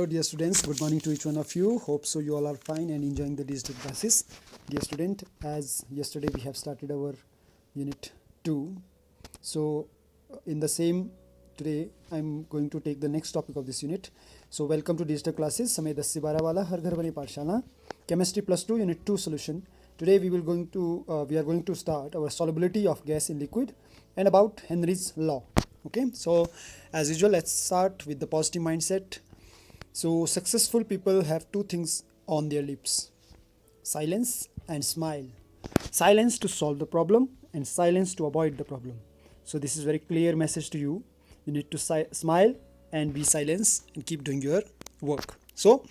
Hello dear students, good morning to each one of you. Hope so you all are fine and enjoying the digital classes. Dear student, as yesterday we have started our unit 2. So in the same today I'm going to take the next topic of this unit. So welcome to digital classes. समय 10 से 12 वाला हर घर बनी पाठशाला Chemistry plus 2 unit 2 solution. Today we are going to start our solubility of gas in liquid and about Henry's law. Okay, so as usual, let's start with the positive mindset. So successful people have two things on their lips: silence and smile. Silence to solve the problem and silence to avoid the problem. So this is very clear message to you. You need to smile and be silent and keep doing your work. So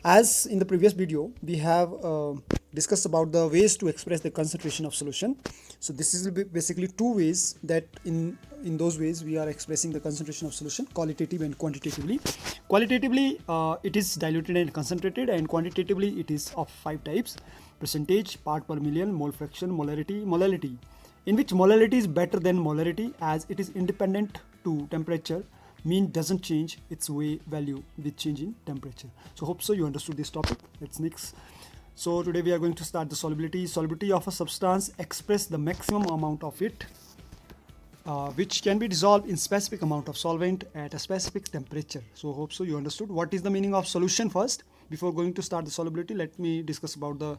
as in the previous video, we have discussed about the ways to express the concentration of solution. So this is basically two ways that in those ways we are expressing the concentration of solution: qualitative and quantitatively. Qualitatively, it is diluted and concentrated, and quantitatively it is of 5 types: percentage, part per million, mole fraction, molality, in which molality is better than molarity as it is independent to temperature, mean doesn't change its value with change in temperature. So hope so you understood this topic. Let's next. So today we are going to start the solubility. Solubility of a substance express the maximum amount of it which can be dissolved in specific amount of solvent at a specific temperature. So hope so you understood. What is the meaning of solution first? Before going to start the solubility, let me discuss about the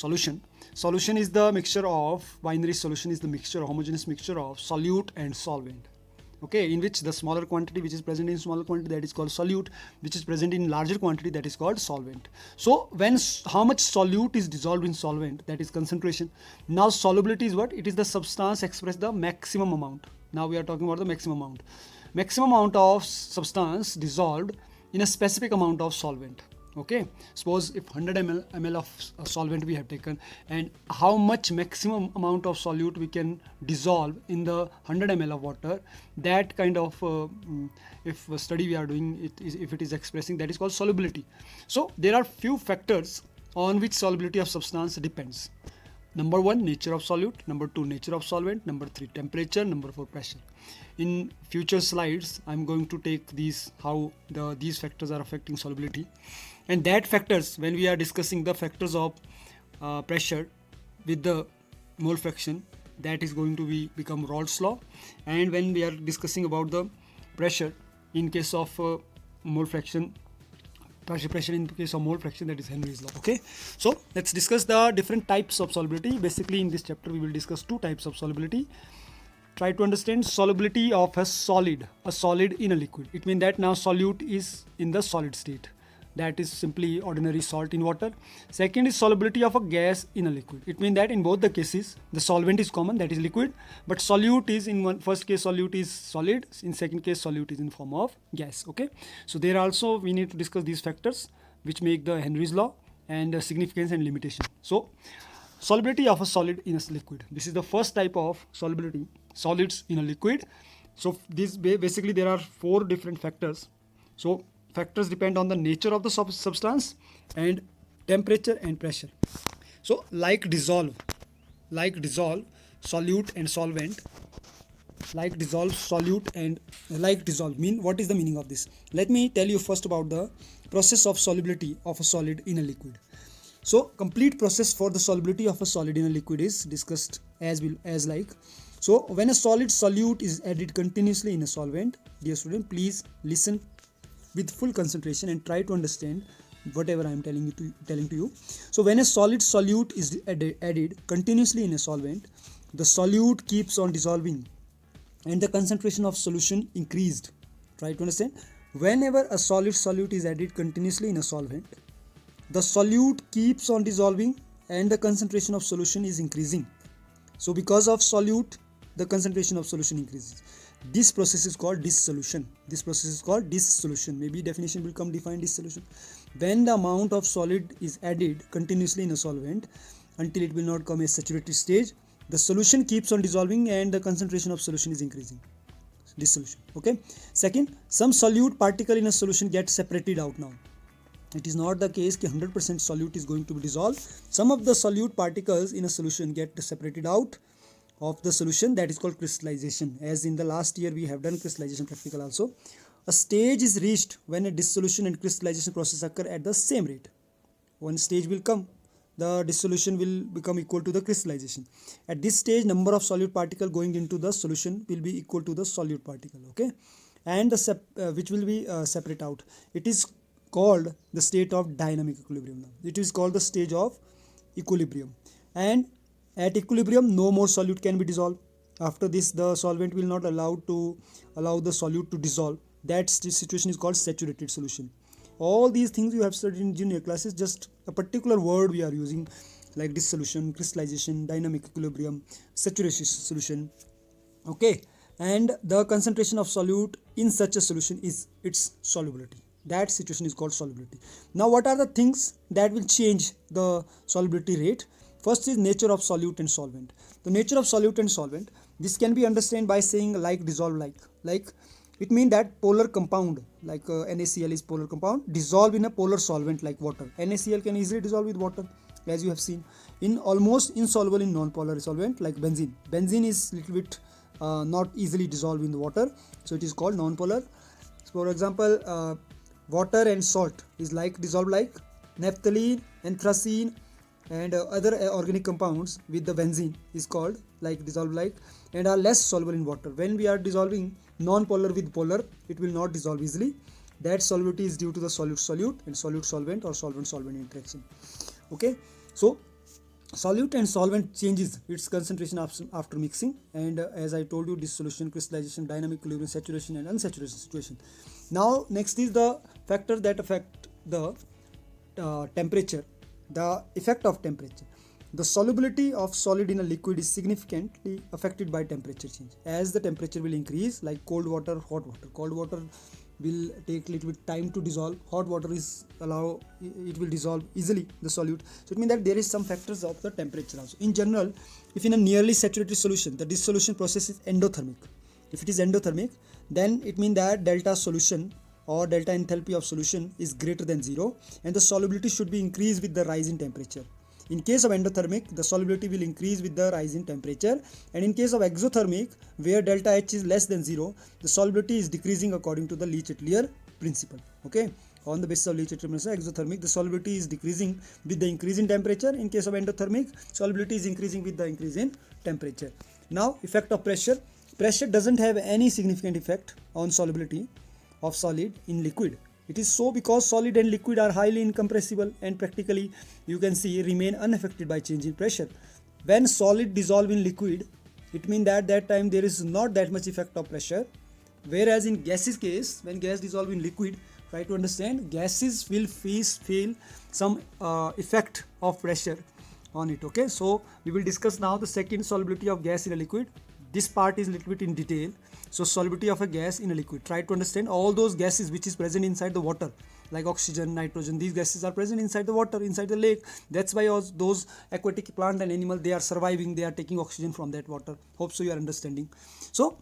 solution. Solution is the mixture of, binary solution is the mixture, homogeneous mixture of solute and solvent. Okay, in which the smaller quantity which is present in smaller quantity, that is called solute, which is present in larger quantity, that is called solvent. So when how much solute is dissolved in solvent, that is concentration. Now solubility is what? It is the substance express the maximum amount. Now we are talking about the maximum amount. Maximum amount of substance dissolved in a specific amount of solvent. Okay, suppose if 100 ml of solvent we have taken, and how much maximum amount of solute we can dissolve in the 100 ml of water, that kind of if a study we are doing, if it is expressing, that is called solubility. So there are few factors on which solubility of substance depends. Number 1, nature of solute. Number 2, nature of solvent. Number 3, temperature. Number 4, pressure. In future slides I'm going to take these, how these factors are affecting solubility. And that factors, when we are discussing the factors of pressure with the mole fraction, that is going to become Raoult's law. And when we are discussing about the pressure in case of mole fraction, pressure in case of mole fraction, that is Henry's law. Okay, so let's discuss the different types of solubility. Basically in this chapter we will discuss 2 types of solubility. Try to understand solubility of a solid in a liquid. It means that now solute is in the solid state. That is simply ordinary salt in water. Second is solubility of a gas in a liquid. It means that in both the cases the solvent is common, that is liquid, but solute is in first case solute is solid, in second case solute is in form of gas. Okay, so there also we need to discuss these factors which make the Henry's law and significance and limitation. So solubility of a solid in a liquid. This is the first type of solubility, solids in a liquid. So this basically there are 4 different factors. So factors depend on the nature of the substance and temperature and pressure. So like dissolve, solute and solvent, like dissolve, solute and like dissolve mean, what is the meaning of this? Let me tell you first about the process of solubility of a solid in a liquid. So complete process for the solubility of a solid in a liquid is discussed as like. So when a solid solute is added continuously in a solvent, dear student, please listen with full concentration and try to understand whatever I am telling to you. So when a solid solute is added continuously in a solvent, the solute keeps on dissolving and the concentration of solution increased. Try to understand. Whenever a solid solute is added continuously in a solvent, the solute keeps on dissolving and the concentration of solution is increasing. So because of solute, the concentration of solution increases. This process is called dissolution. Maybe definition will come define dissolution. When the amount of solid is added continuously in a solvent until it will not come a saturated stage, the solution keeps on dissolving and the concentration of solution is increasing. Dissolution. Okay. Second, some solute particle in a solution gets separated out now. It is not the case that 100% solute is going to be dissolved. Some of the solute particles in a solution get separated out of the solution, that is called crystallization. As in the last year we have done crystallization practical also. a stage is reached when a dissolution and crystallization process occur at the same rate. One stage will come, the dissolution will become equal to the crystallization. At this stage, number of solute particle going into the solution will be equal to the solute particle, okay, and the which will be separate out. It is called the state of dynamic equilibrium. Now it is called the stage of equilibrium, and at equilibrium no more solute can be dissolved. After this, the solvent will not allow the solute to dissolve. That situation is called saturated solution. All these things you have studied in junior classes, just a particular word we are using, like dissolution, crystallization, dynamic equilibrium, saturation solution, okay. And the concentration of solute in such a solution is its solubility. That situation is called solubility. Now what are the things that will change the solubility rate? First is nature of solute and solvent. The nature of solute and solvent, this can be understood by saying like dissolve like it means that polar compound like NaCl is polar compound dissolve in a polar solvent like water. NaCl can easily dissolve with water, as you have seen. In almost insoluble in non-polar solvent like benzene. Benzene is little bit not easily dissolved in the water, so it is called non-polar. So for example, water and salt is like dissolved like naphthalene, anthracene, and other organic compounds with the benzene is called like dissolved like, and are less soluble in water. When we are dissolving non-polar with polar, it will not dissolve easily. That solubility is due to the solute and solute-solvent or solvent-solvent interaction. Okay, so solute and solvent changes its concentration after mixing, and as I told you, dissolution, crystallization, dynamic equilibrium, saturation and unsaturation situation. Now next is the factor that affect the temperature. The effect of temperature. The solubility of solid in a liquid is significantly affected by temperature change. As the temperature will increase, like cold water, hot water. Cold water will take little bit time to dissolve. Hot water it will dissolve easily the solute. So it means that there is some factors of the temperature also. In general, if in a nearly saturated solution, the dissolution process is endothermic. If it is endothermic, then it means that delta solution or delta enthalpy of solution is greater than 0, and the solubility should be increased with the rise in temperature. In case of endothermic, the solubility will increase with the rise in temperature, and in case of exothermic, where delta H is less than 0, the solubility is decreasing according to the Le-Chatelier principle. Okay, on the basis of Le-Chatelier principle, exothermic, the solubility is decreasing with the increase in temperature. In case of endothermic, solubility is increasing with the increase in temperature. Now, effect of pressure. Pressure doesn't have any significant effect on solubility of solid in liquid. It is so because solid and liquid are highly incompressible and practically you can see remain unaffected by change in pressure. When solid dissolve in liquid, it means that time there is not that much effect of pressure, whereas in gases case, when gas dissolve in liquid, try to understand, gases will feel some effect of pressure on it. Okay, so we will discuss now the second solubility of gas in a liquid. This part is a little bit in detail. So solubility of a gas in a liquid. Try to understand all those gases which is present inside the water, like oxygen, nitrogen. These gases are present inside the water, inside the lake. That's why all those aquatic plant and animal, they are surviving. They are taking oxygen from that water. Hope so you are understanding. So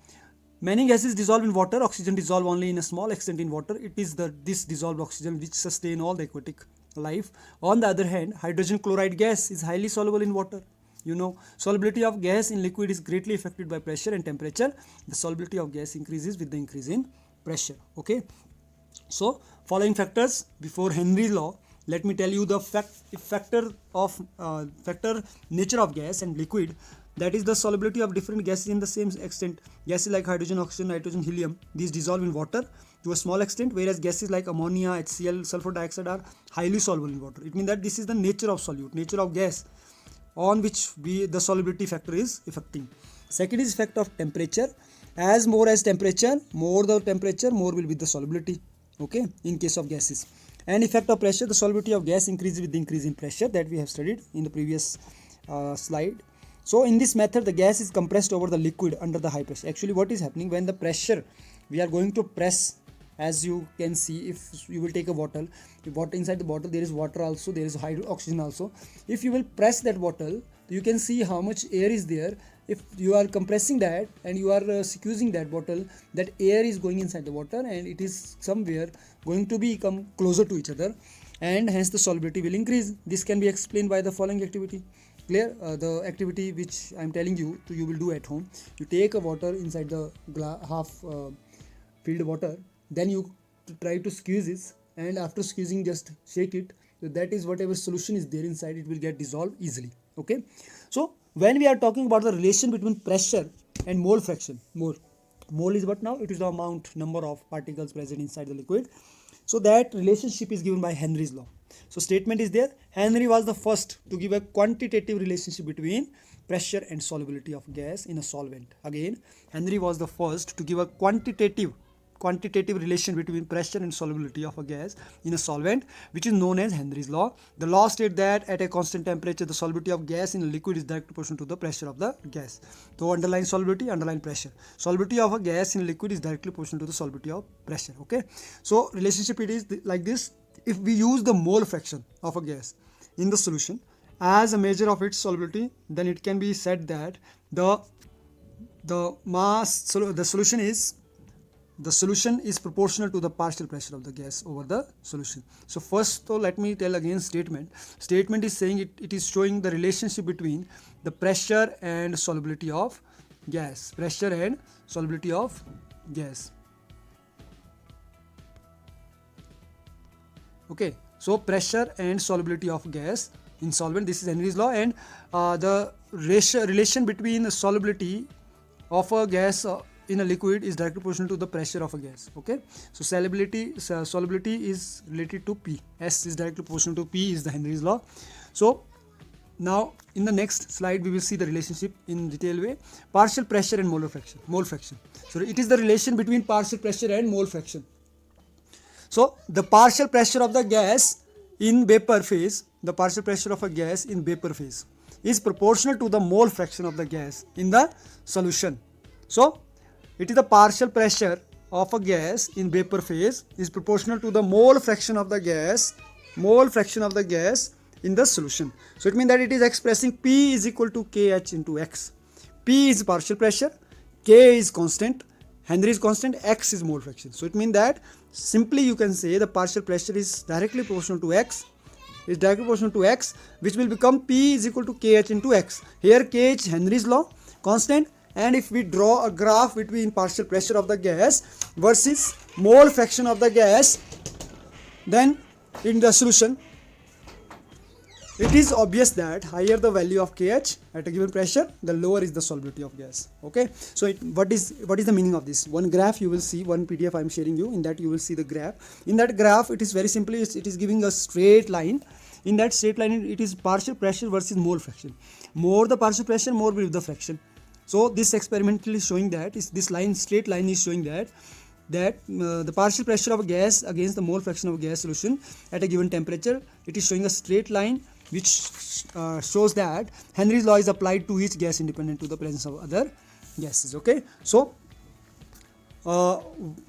many gases dissolve in water. Oxygen dissolve only in a small extent in water. It is this dissolved oxygen which sustain all the aquatic life. On the other hand, hydrogen chloride gas is highly soluble in water. You know, solubility of gas in liquid is greatly affected by pressure and temperature. The solubility of gas increases with the increase in pressure. Okay, so following factors before Henry's law, let me tell you the factor nature of gas and liquid. That is the solubility of different gases in the same extent. Gases like hydrogen, oxygen, nitrogen, helium, these dissolve in water to a small extent, whereas gases like ammonia, HCl, sulfur dioxide are highly soluble in water. It means that this is the nature of solute, nature of gas, on which the solubility factor is affecting. Second is effect of temperature. As temperature, more the temperature, more will be the solubility. Okay, in case of gases. And effect of pressure, the solubility of gas increases with the increase in pressure, that we have studied in the previous slide. So in this method, the gas is compressed over the liquid under the high pressure. Actually, what is happening when the pressure, we are going to press, as you can see, if you will take a bottle, inside the bottle there is water also, there is oxygen also. If you will press that bottle, you can see how much air is there. If you are compressing that and you are squeezing that bottle, that air is going inside the water and it is somewhere going to become closer to each other, and hence the solubility will increase. This can be explained by the following activity. Clear? The activity which I am telling you, you will do at home. You take a water inside the half filled water then you try to squeeze it, and after squeezing just shake it. So that is whatever solution is there inside, it will get dissolved easily. Okay, so when we are talking about the relation between pressure and mole fraction, mole is what now? It is the amount, number of particles present inside the liquid. So that relationship is given by Henry's law. So statement is there, Henry was the first to give a quantitative relationship between pressure and solubility of gas in a solvent. Again, Henry was the first to give a quantitative relation between pressure and solubility of a gas in a solvent, which is known as Henry's law. The law states that at a constant temperature, the solubility of gas in a liquid is directly proportional to the pressure of the gas. So underline solubility, underline pressure. Solubility of a gas in a liquid is directly proportional to the solubility of pressure. Okay, so relationship it is like this. If we use the mole fraction of a gas in the solution as a measure of its solubility, then it can be said that the solution is proportional to the partial pressure of the gas over the solution. So first, so let me tell again statement is saying it is showing the relationship between the pressure and solubility of gas. Okay, so pressure and solubility of gas in solvent, this is Henry's law, and the relation between the solubility of a gas in a liquid is directly proportional to the pressure of a gas. Okay, so solubility is related to P. S is directly proportional to P is the Henry's law. So now in the next slide we will see the relationship in detail way. Partial pressure and mole fraction. So it is the relation between partial pressure and mole fraction. So the partial pressure of the gas in vapor phase, is proportional to the mole fraction of the gas in the solution. So it is the partial pressure of a gas in vapor phase is proportional to the mole fraction of the gas in the solution. So it means that it is expressing P is equal to KH into X. P is partial pressure, K is constant, Henry is constant, X is mole fraction. So it means that simply you can say the partial pressure is directly proportional to X, which will become P is equal to KH into X. Here KH, Henry's law, constant, and if we draw a graph between partial pressure of the gas versus mole fraction of the gas, then in the solution, it is obvious that higher the value of KH at a given pressure, the lower is the solubility of gas. Okay, so what is the meaning of this? One graph you will see, one PDF I am sharing you, in that you will see the graph. In that graph, it is very simply, it is giving a straight line. In that straight line, it is partial pressure versus mole fraction. More the partial pressure, more will be the fraction. So this experimentally showing that this straight line is showing that the partial pressure of a gas against the mole fraction of a gas solution at a given temperature, it is showing a straight line, which shows that Henry's law is applied to each gas independent to the presence of other gases. Okay, so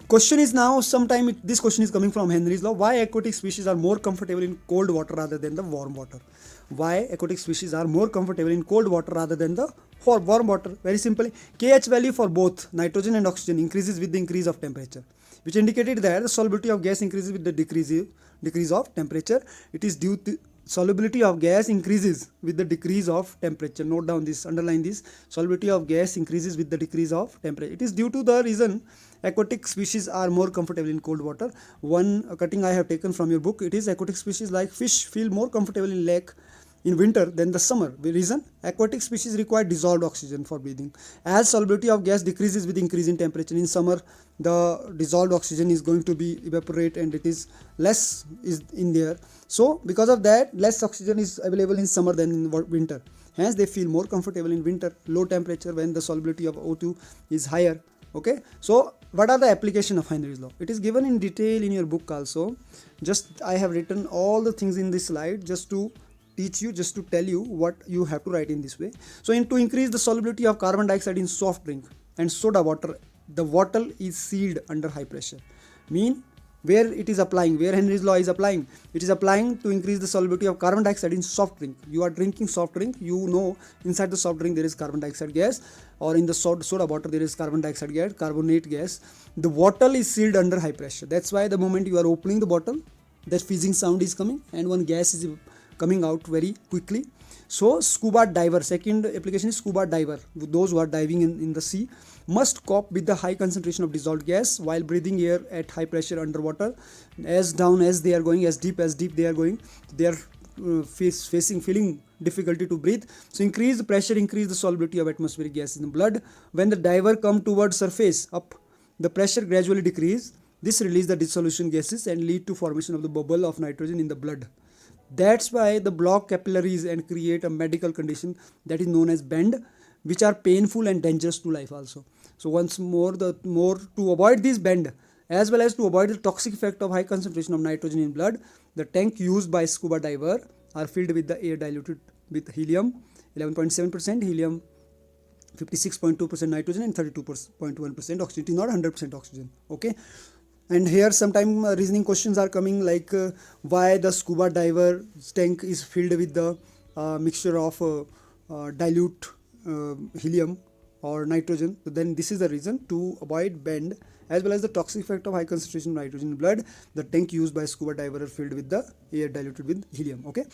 question is now, this question is coming from Henry's law. Why aquatic species are more comfortable in cold water rather than the warm water? Why aquatic species are more comfortable in cold water rather than the warm water? Very simply, KH value for both nitrogen and oxygen increases with the increase of temperature, which indicated that the solubility of gas increases with the decrease of temperature. It is due to solubility of gas increases with the decrease of temperature. Note down this, underline this. Solubility of gas increases with the decrease of temperature. It is due to the reason aquatic species are more comfortable in cold water. One cutting I have taken from your book, it is aquatic species like fish feel more comfortable in lake in winter than the summer. The reason? Aquatic species require dissolved oxygen for breathing. As solubility of gas decreases with increase in temperature, in summer the dissolved oxygen is going to be evaporate and it is less is in there. So because of that, less oxygen is available in summer than in winter. Hence they feel more comfortable in winter, low temperature, when the solubility of O2 is higher. Okay, so what are the application of Henry's law? It is given in detail in your book also. Just I have written all the things in this slide just to teach you, just to tell you what you have to write in this way. So to increase the solubility of carbon dioxide in soft drink and soda water, the bottle is sealed under high pressure. Where it is applying, where Henry's law is applying, it is applying to increase the solubility of carbon dioxide in soft drink. You are drinking soft drink, you know inside the soft drink there is carbon dioxide gas, or in the soda water there is carbon dioxide gas, carbonate gas. The bottle is sealed under high pressure. That's why the moment you are opening the bottle, that fizzing sound is coming and one gas is coming out very quickly. So scuba diver, second application is scuba diver. Those who are diving in the sea must cope with the high concentration of dissolved gas while breathing air at high pressure underwater. As down as they are going, as deep they are going, they are feeling difficulty to breathe. So increase the pressure, increase the solubility of atmospheric gas in the blood. When the diver come towards surface up, the pressure gradually decrease. This release the dissolution gases and lead to formation of the bubble of nitrogen in the blood. That's why the block capillaries and create a medical condition that is known as bend, which are painful and dangerous to life also. So once more, to avoid this bend as well as to avoid the toxic effect of high concentration of nitrogen in blood, the tank used by scuba diver are filled with the air diluted with helium 11.7%, helium 56.2%, nitrogen, and 32.1% oxygen. It is not 100% oxygen. Okay. And here sometime reasoning questions are coming like why the scuba diver tank is filled with the mixture of dilute helium or nitrogen. So then this is the reason: to avoid bend as well as the toxic effect of high concentration of nitrogen in blood, the tank used by scuba diver are filled with the air diluted with helium. Okay.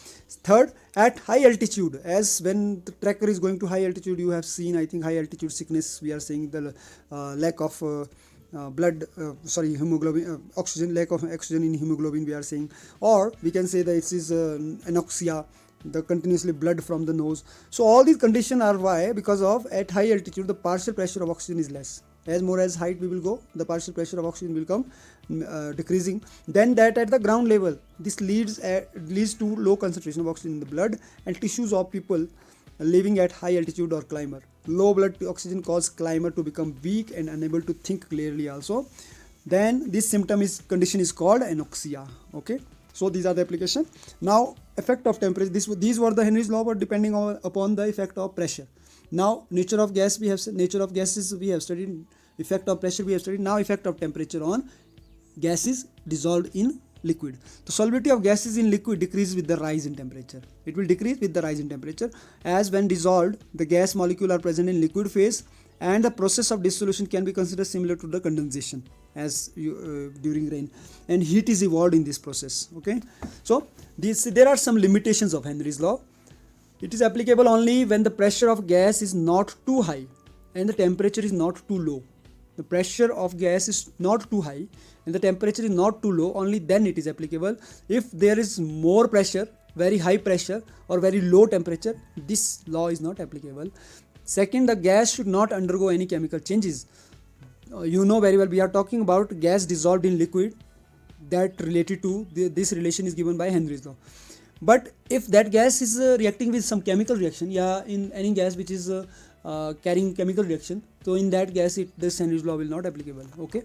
Third, at high altitude, as when the trekker is going to high altitude, you have seen, I think, high altitude sickness, we are saying the lack of hemoglobin, oxygen, lack of oxygen in hemoglobin, we are saying, or we can say that it is anoxia, the continuously blood from the nose. So all these conditions are why, because of at high altitude the partial pressure of oxygen is less. As more as height we will go, the partial pressure of oxygen will come decreasing. Then that at the ground level, this leads to low concentration of oxygen in the blood and tissues of people living at high altitude or climber. Low blood oxygen causes climber to become weak and unable to think clearly also. Then this condition is called anoxia. Okay. So these are the application. Now effect of temperature. These were the Henry's law, but depending upon the effect of pressure. Now nature of gas nature of gases we have studied. Effect of pressure we have studied. Now effect of temperature on gases dissolved in liquid. The solubility of gases in liquid decreases with the rise in temperature. It will decrease with the rise in temperature, as when dissolved the gas molecule are present in liquid phase, and the process of dissolution can be considered similar to the condensation as during rain, and heat is evolved in this process. Okay. So there are some limitations of Henry's law. It is applicable only when the pressure of gas is not too high and the temperature is not too low. The pressure of gas is not too high and the temperature is not too low, only then it is applicable. If there is more pressure, very high pressure or very low temperature, this law is not applicable. Second, the gas should not undergo any chemical changes. You know very well, we are talking about gas dissolved in liquid, that related to this relation is given by Henry's law. But if that gas is reacting with some chemical reaction, in any gas which is carrying chemical reaction, so in that gas this Henry's law will not applicable. Okay.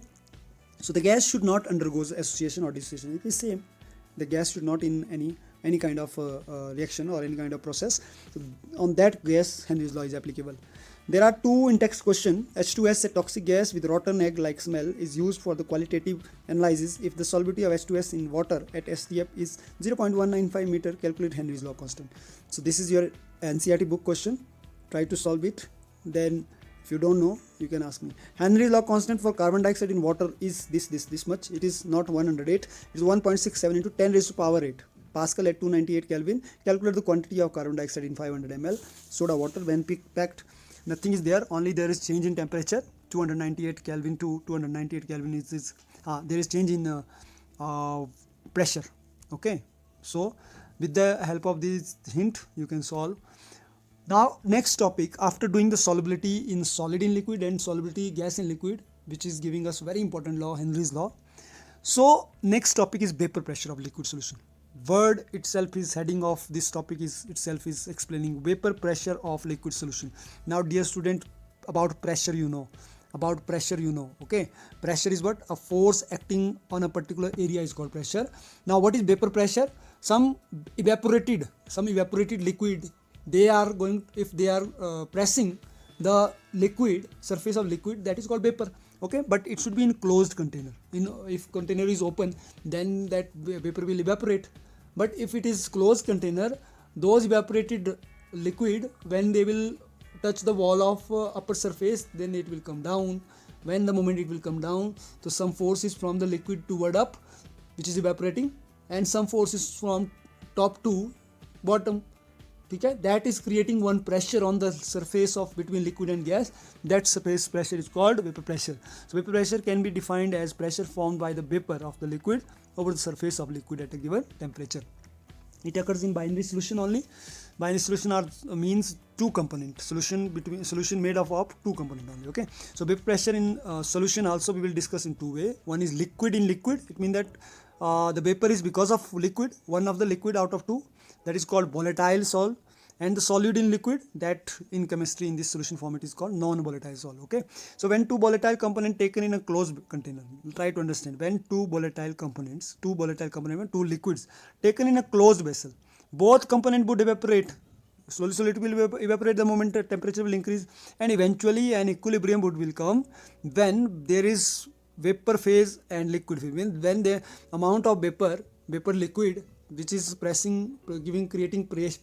So the gas should not undergo association or dissociation. It is same. The gas should not in any kind of reaction or any kind of process. So on that gas Henry's law is applicable. There are two Intext questions. H2S, a toxic gas with rotten egg-like smell, is used for the qualitative analysis. If the solubility of H2S in water at STF is 0.195 meter, calculate Henry's law constant. So this is your NCERT book question. Try to solve it. Then if you don't know, you can ask me. Henry's law constant for carbon dioxide in water is this much. It is not 108. It is 1.67 into 10 raised to power 8. Pascal at 298 Kelvin. Calculate the quantity of carbon dioxide in 500 ml. Soda water when packed. Nothing is there, only there is change in temperature. 298 Kelvin to 298 Kelvin is there is change in pressure. Okay. So with the help of this hint you can solve. Now next topic, after doing the solubility in solid in liquid and solubility gas in liquid, which is giving us very important law, Henry's law. So next topic is vapor pressure of liquid solution. Word itself is heading of this topic is explaining vapor pressure of liquid solution. Now dear student, about pressure you know. Okay. Pressure is what? A force acting on a particular area is called pressure. Now what is vapor pressure? Some evaporated liquid, they are going, if they are pressing the liquid, surface of liquid, that is called vapor. Okay, but it should be in closed container. If container is open, then that vapor will evaporate. But if it is closed container, those evaporated liquid, when they will touch the wall of upper surface, then it will come down. When the moment it will come down, so some force is from the liquid toward up, which is evaporating, and some force is from top to bottom. Okay, that is creating one pressure on the surface of between liquid and gas. That surface pressure is called vapor pressure. So vapor pressure can be defined as pressure formed by the vapor of the liquid over the surface of liquid at a given temperature. It occurs in binary solution only. Binary solution means two component solution made of two component only. Okay, so vapor pressure in solution also we will discuss in two way. One is liquid in liquid. It means that the vapor is because of liquid, one of the liquid out of two, that is called volatile sol, and the solid in liquid, that in chemistry in this solution format is called non-volatile sol. Okay, so when two volatile component taken in a closed container, try to understand, when two volatile components, two liquids taken in a closed vessel, both component would evaporate. Slowly it will evaporate the moment the temperature will increase, and eventually an equilibrium will come when there is vapor phase and liquid phase. When the amount of vapor liquid which is creating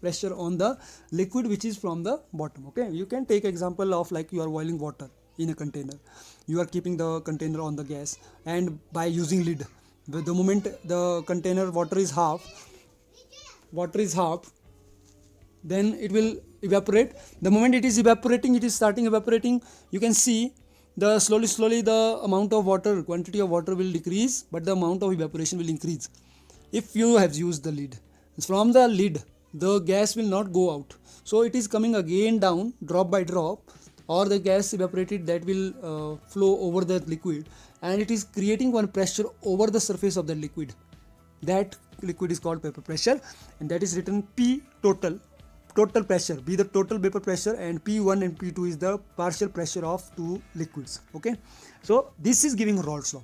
pressure on the liquid which is from the bottom. Okay, you can take example of like you are boiling water in a container, you are keeping the container on the gas, and by using lid, the moment the container water is half, then it will evaporate. The moment it is evaporating, it is starting evaporating, you can see the slowly the amount of water, quantity of water will decrease, but the amount of evaporation will increase. If you have used the lid, from the lid the gas will not go out, so it is coming again down drop by drop, or the gas evaporated that will flow over the liquid, and it is creating one pressure over the surface of the liquid. That liquid is called vapor pressure, and that is written P total pressure, be the total vapor pressure, and P1 and P2 is the partial pressure of two liquids. Okay, so this is giving Raoult's law.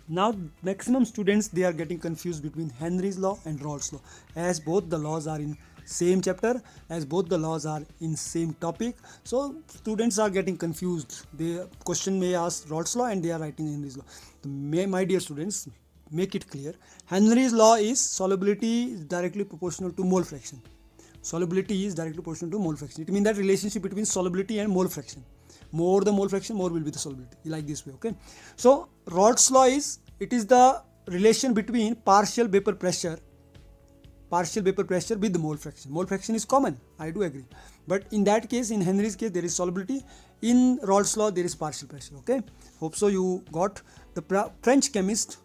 Now maximum students, they are getting confused between Henry's law and Raoult's law, as both the laws are in same chapter, as both the laws are in same topic, so students are getting confused. The question may ask Raoult's law and they are writing Henry's law. My dear students, make it clear, Henry's law is solubility is directly proportional to mole fraction. Solubility is directly proportional to mole fraction. It means that relationship between solubility and mole fraction. More the mole fraction, more will be the solubility, like this way. Okay, so Raoult's law is, it is the relation between partial vapor pressure with the mole fraction. Mole fraction is common, I do agree, but in that case, in Henry's case, there is solubility. In Raoult's law, there is partial pressure. Okay, hope so you got. The French chemist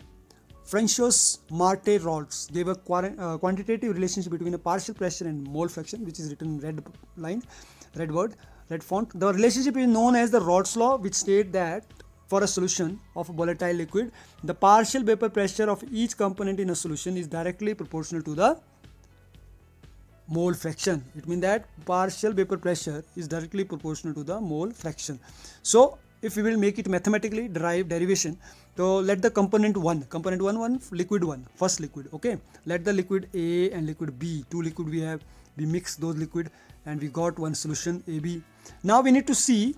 François Martin Raoult gave a quantitative relationship between a partial pressure and mole fraction, which is written in red font. The relationship is known as the Raoult's law, which states that for a solution of a volatile liquid, the partial vapor pressure of each component in a solution is directly proportional to the mole fraction. It means that partial vapor pressure is directly proportional to the mole fraction. So if we will make it mathematically derivation, so let the component 1, liquid 1, first liquid. Okay, let the liquid A and liquid B, two liquid we mix those liquid and we got one solution AB. Now we need to see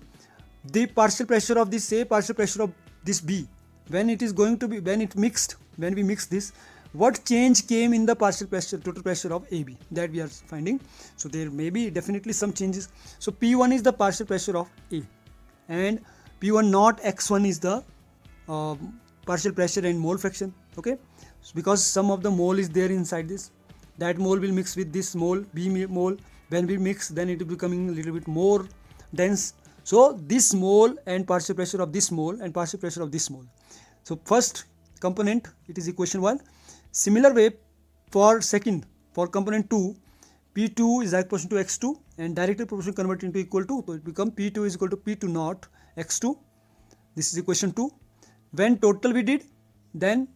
the partial pressure of this A, partial pressure of this B, when it is going to be, when we mix this, what change came in the partial pressure, total pressure of AB, that we are finding. So there may be definitely some changes. So P1 is the partial pressure of A, and P1 naught X1 is the partial pressure and mole fraction. Okay, so because some of the mole is there inside this, that mole will mix with this mole, B mole. When we mix, then it will be becoming a little bit more dense. So this mole and partial pressure of this mole and partial pressure of this mole. So first component, it is equation 1. Similar way for component 2, P2 is direct proportional to X2 and directly proportional converted into equal to, so it becomes P2 is equal to P2 naught X2. This is equation 2. When total we did, then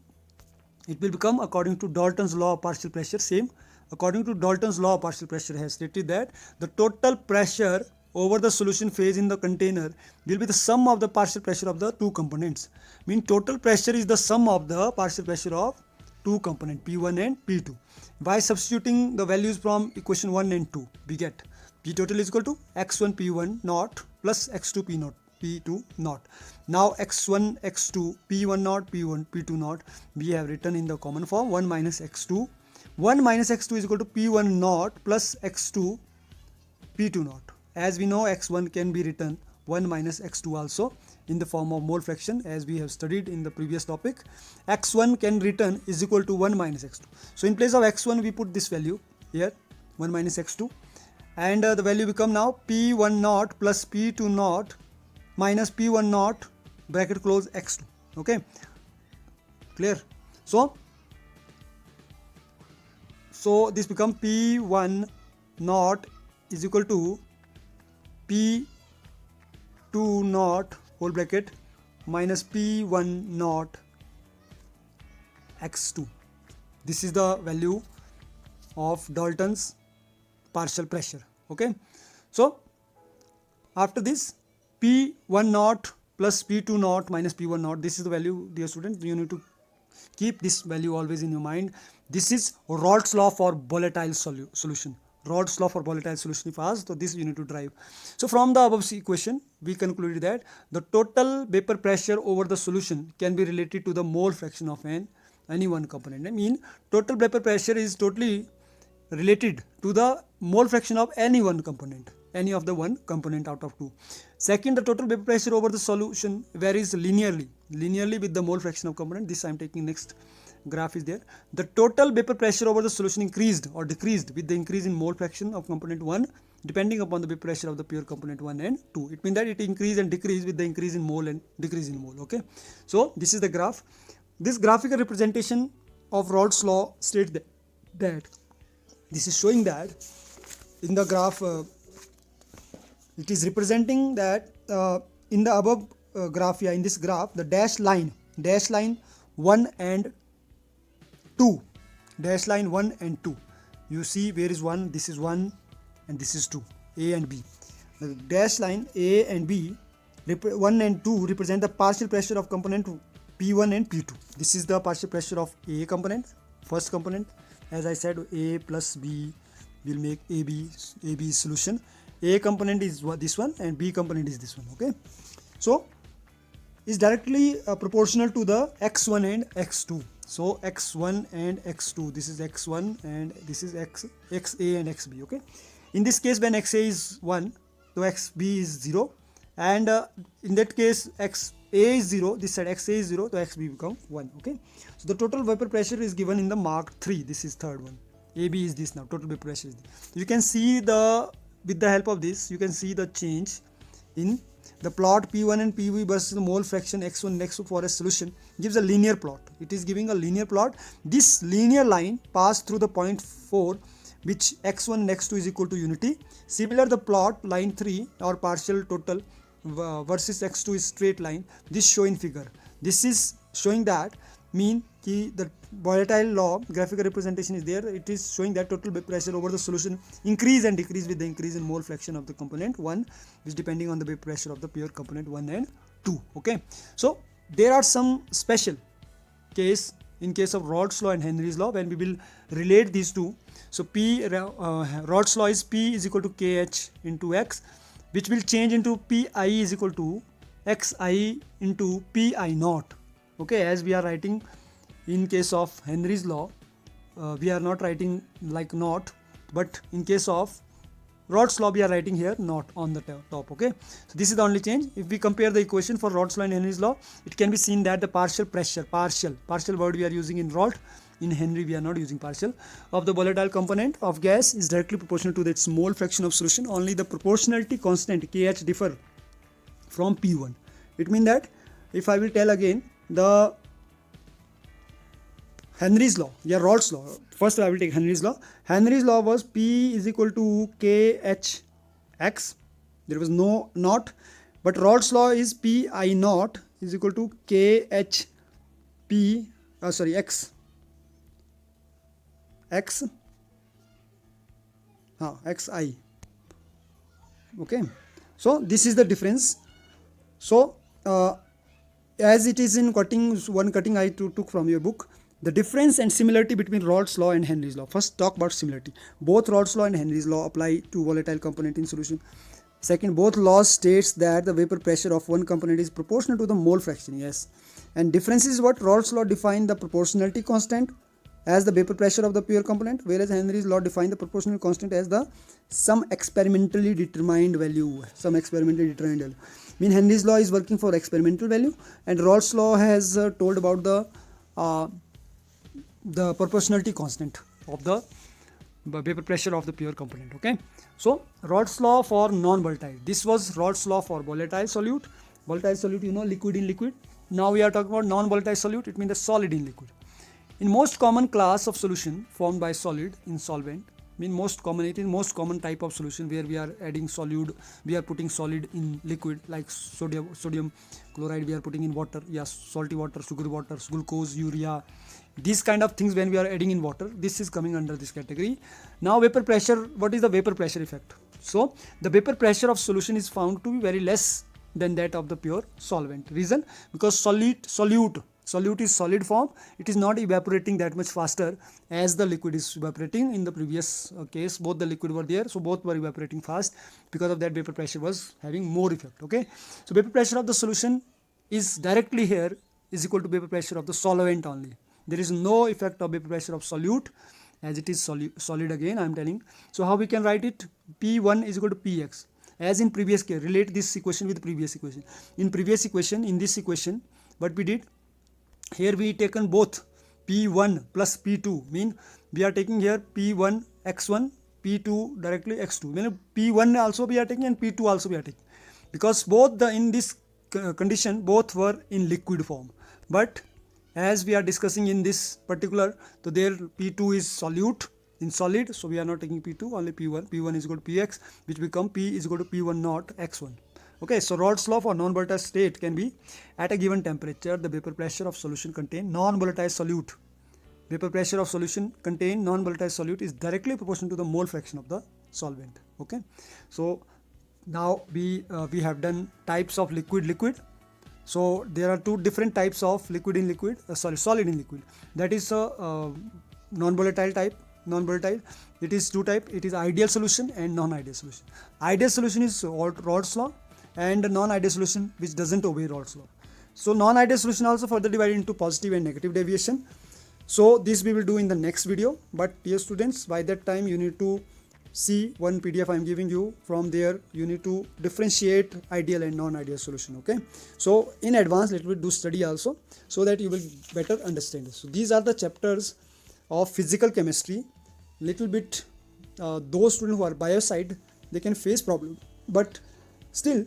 it will become according to Dalton's law of partial pressure, same. According to Dalton's law of partial pressure has stated that the total pressure over the solution phase in the container will be the sum of the partial pressure of the two components. Mean total pressure is the sum of the partial pressure of two components, P1 and P2. By substituting the values from equation 1 and 2, we get P total is equal to X1 P1 naught plus X2 P naught P2 naught. Now X1 X2 P1 naught P1 P2 naught we have written in the common form 1 minus X2. 1 minus X2 is equal to P1 naught plus X2 P2 naught. As we know, X1 can be written 1 minus X2 also in the form of mole fraction, as we have studied in the previous topic. X1 can written is equal to 1 minus X2. So in place of X1 we put this value here, 1 minus x2, and the value become now p1 naught plus p2 naught minus p1 naught bracket close x2. Okay, clear? So this become p1 naught is equal to p2 naught whole bracket minus p1 naught x2. This is the value of Dalton's partial pressure. Okay, so after this p1 naught plus p2 naught minus p1 naught, this is the value, dear students. You need to keep this value always in your mind. This is Raoult's law for volatile solution. Raoult's law for volatile solution if asked, so this you need to drive. So from the above equation we concluded that the total vapor pressure over the solution can be related to the mole fraction of any one component. I mean, total vapor pressure is totally related to the mole fraction of any one component, any of the one component out of two. Second, the total vapor pressure over the solution varies linearly with the mole fraction of component. This I am taking next graph is there. The total vapor pressure over the solution increased or decreased with the increase in mole fraction of component 1 depending upon the vapor pressure of the pure component 1 and 2. It means that it increase and decrease with the increase in mole and decrease in mole. Okay, so this is the graph. This graphical representation of Raoult's law states that this is showing that in the graph it is representing that in the above graph, in this graph, the dash line 1 and 2, dash line 1 and 2, you see where is 1, this is 1 and this is 2, A and B. The dash line A and B, 1 and 2 represent the partial pressure of component P1 and P2. This is the partial pressure of A component, first component. As I said, A plus B will make AB solution. A component is this one and B component is this one. Okay, so is directly proportional to the x1 and x2. So x1 and x2, this is x1 and this is xa and xb. Okay, in this case when xa is 1, so xb is 0, and in that case xa is 0, this side xa is 0, so xb become 1. Okay, so the total vapor pressure is given in the mark 3. This is third one. AB is this now, total vapor pressure is this. You can see with the help of this you can see the change in the plot P1 and PV versus the mole fraction x1 and x2 for a solution gives a linear plot. It is giving a linear plot. This linear line passed through the point 4 which x1 and x2 is equal to unity. Similar the plot line 3 or partial total versus x2 is straight line. This show in figure. This is showing that mean the volatile law graphical representation is there. It is showing that total vapor pressure over the solution increase and decrease with the increase in mole fraction of the component 1, which depending on the vapor pressure of the pure component 1 and 2. Okay, so there are some special case in case of Raoult's law and Henry's law when we will relate these two. So Raoult's law is P is equal to KH into X, which will change into PI is equal to XI into PI naught. Okay, as we are writing in case of Henry's law, we are not writing like naught, but in case of Raoult's law we are writing here naught on the top. Okay, so this is the only change. If we compare the equation for Raoult's law and Henry's law, it can be seen that the partial pressure, partial word we are using in Raoult, in Henry we are not using partial, of the volatile component of gas is directly proportional to its mole fraction of solution. Only the proportionality constant KH differ from P1. It means that if I will tell again the Henry's law, Raoult's law. First I will take Henry's law. Henry's law was P is equal to KHX. There was no naught. But Raoult's law is PI naught is equal to KHP, XI. Okay. So this is the difference. So as it is in one cutting I took from your book, the difference and similarity between Raoult's law and Henry's law. First talk about similarity. Both Raoult's law and Henry's law apply to volatile component in solution. Second, both laws states that the vapor pressure of one component is proportional to the mole fraction. Yes. And difference is what? Raoult's law define the proportionality constant as the vapor pressure of the pure component, whereas Henry's law define the proportional constant as the some experimentally determined value. Mean Henry's law is working for experimental value, and Raoult's law has told about the proportionality constant of the vapor pressure of the pure component. Okay, so Raoult's law for non-volatile. This was Raoult's law for volatile solute. Volatile solute, you know, liquid in liquid. Now we are talking about non-volatile solute. It means the solid in liquid. In most common class of solution formed by solid in solvent, mean most common, it is most common type of solution where we are adding solid, we are putting solid in liquid, like sodium chloride we are putting in water, yes, salty water, sugary water, glucose, urea, these kind of things when we are adding in water, this is coming under this category. Now vapor pressure, what is the vapor pressure effect? So the vapor pressure of solution is found to be very less than that of the pure solvent. Reason? Because solute is solid form, it is not evaporating that much faster as the liquid is evaporating. In the previous case, both the liquid were there, so both were evaporating fast. Because of that, vapor pressure was having more effect. Okay, so vapor pressure of the solution is directly here is equal to vapor pressure of the solvent only. There is no effect of vapor pressure of solute, as it is solid again I am telling. So how we can write it? P1 is equal to Px. As in previous case, relate this equation with the previous equation. In previous equation, in this equation, what we did, here we taken both P1 plus P2, mean we are taking here P1 x1, P2 directly x2, mean P1 also we are taking and P2 also we are taking, because both the in this condition both were in liquid form. But as we are discussing in this particular, so there P2 is solute in solid, so we are not taking P2, only P1. P1 is equal to Px, which become P is equal to P1 not x1. Okay, so Raoult's law for non-volatile state can be at a given temperature, the vapor pressure of solution contain non-volatile solute. Vapor pressure of solution contain non-volatile solute is directly proportional to the mole fraction of the solvent. Okay, so now we have done types of liquid. So there are two different types of liquid in liquid, solid in liquid. That is non-volatile type. Non-volatile, it is two type. It is ideal solution and non-ideal solution. Ideal solution is Raoult's law, and non-ideal solution which doesn't obey Raoult's law. So non-ideal solution also further divided into positive and negative deviation. So this we will do in the next video. But dear students, by that time you need to see one PDF I am giving you. From there you need to differentiate ideal and non-ideal solution. Okay, so in advance let me do study also, so that you will better understand this. So these are the chapters of physical chemistry. Little bit those students who are bio side, they can face problem, but still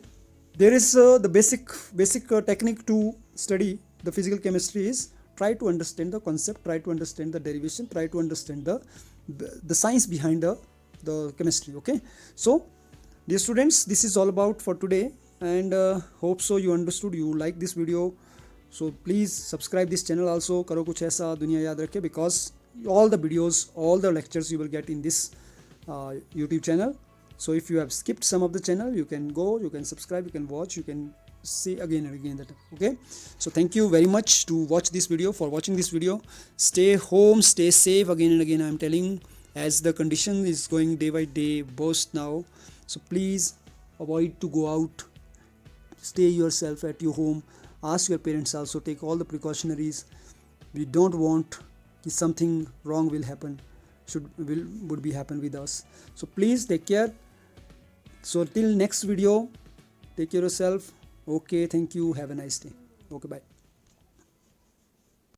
there is the basic technique to study the physical chemistry is try to understand the concept, try to understand the derivation, try to understand the science behind the chemistry. Okay, so dear students, this is all about for today, and hope so you understood, you like this video. So please subscribe this channel also. Karo kuch aisa duniya yaad rakhe, because all the videos, all the lectures you will get in this YouTube channel. So if you have skipped some of the channel, you can go, you can subscribe, you can watch, you can see again and again that. Okay, so thank you very much to watch this video, for watching this video. Stay home, stay safe. Again and again I am telling, as the condition is going day by day worse now, so please avoid to go out, stay yourself at your home. Ask your parents also, take all the precautionaries. We don't want something wrong will happen, would be happen with us. So please take care. So till next video, take care of yourself. Okay, thank you, have a nice day. Okay, bye.